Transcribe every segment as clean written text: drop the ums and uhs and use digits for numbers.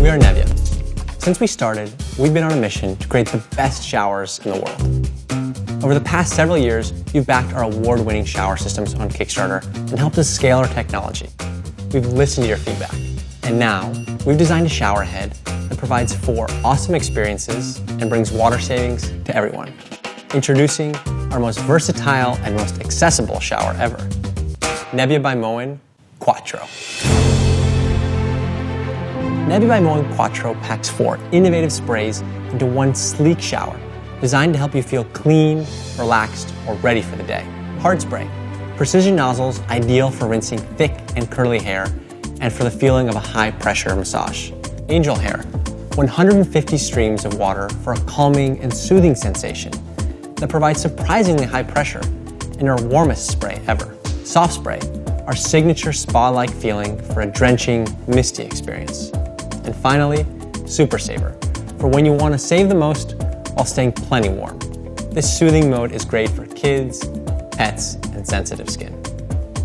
We are Nebia. Since we started, we've been on a mission to create the best showers in the world. Over the past several years, you've backed our award-winning shower systems on Kickstarter and helped us scale our technology. We've listened to your feedback, and now we've designed a shower head that provides 4 awesome experiences and brings water savings to everyone. Introducing our most versatile and most accessible shower ever, Nebia by Moen Quattro. Nebia by Moen Quattro packs 4 innovative sprays into one sleek shower, designed to help you feel clean, relaxed, or ready for the day. Hard spray, precision nozzles ideal for rinsing thick and curly hair and for the feeling of a high-pressure massage. Angel hair, 150 streams of water for a calming and soothing sensation that provides surprisingly high pressure, and our warmest spray ever. Soft spray, our signature spa-like feeling for a drenching, misty experience. And finally, Super Saver, for when you want to save the most while staying plenty warm. This soothing mode is great for kids, pets, and sensitive skin.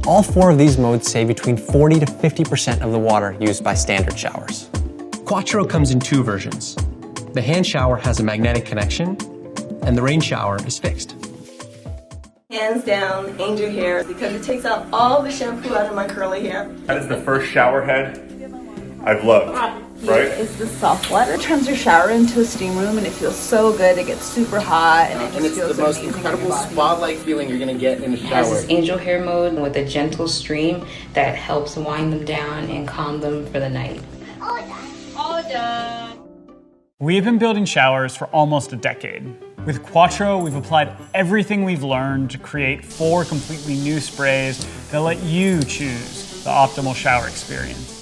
All 4 of these modes save between 40 to 50% of the water used by standard showers. Quattro comes in 2 versions. The hand shower has a magnetic connection, and the rain shower is fixed. Hands down, Angel Hair, because it takes out all the shampoo out of my curly hair. That is the first shower head I've loved, right? It's the soft water. It turns your shower into a steam room and it feels so good. It gets super hot and And it's the most incredible spa-like feeling you're gonna get in a It has shower. this angel hair mode with a gentle stream that helps wind them down and calm them for the night. all done. We've been building showers for almost a decade. With Quattro, we've applied everything we've learned to create 4 completely new sprays that let you choose the optimal shower experience.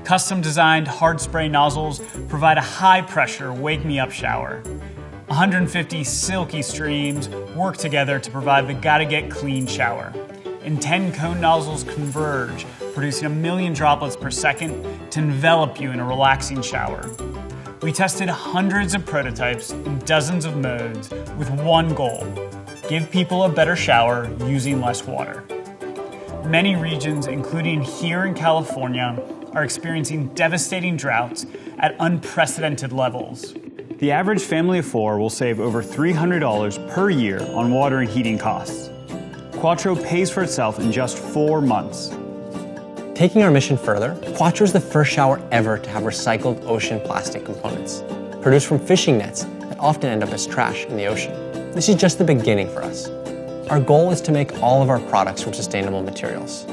Custom designed hard spray nozzles provide a high pressure wake me up shower. 150 silky streams work together to provide the gotta get clean shower. And 10 cone nozzles converge, producing 1 million droplets per second to envelop you in a relaxing shower. We tested hundreds of prototypes in dozens of modes with one goal: give people a better shower using less water. Many regions, including here in California, are experiencing devastating droughts at unprecedented levels. The average family of 4 will save over $300 per year on water and heating costs. Quattro pays for itself in just 4 months. Taking our mission further, Quattro is the first shower ever to have recycled ocean plastic components, produced from fishing nets that often end up as trash in the ocean. This is just the beginning for us. Our goal is to make all of our products from sustainable materials.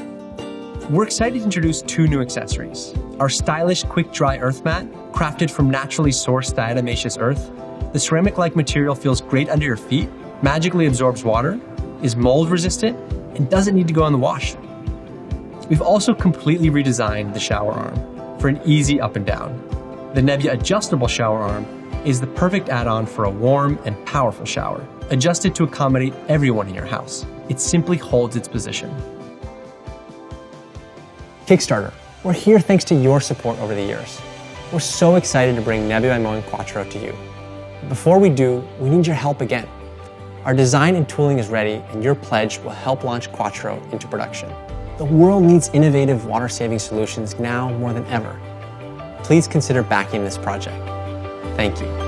We're excited to introduce 2 new accessories. Our stylish quick dry earth mat, crafted from naturally sourced diatomaceous earth. The ceramic-like material feels great under your feet, magically absorbs water, is mold resistant, and doesn't need to go in the wash. We've also completely redesigned the shower arm for an easy up and down. The Nebia adjustable shower arm is the perfect add-on for a warm and powerful shower, adjusted to accommodate everyone in your house. It simply holds its position. Kickstarter, we're here thanks to your support over the years. We're so excited to bring Nebia by Moen Quattro to you. But before we do, we need your help again. Our design and tooling is ready, and your pledge will help launch Quattro into production. The world needs innovative water-saving solutions now more than ever. Please consider backing this project. Thank you.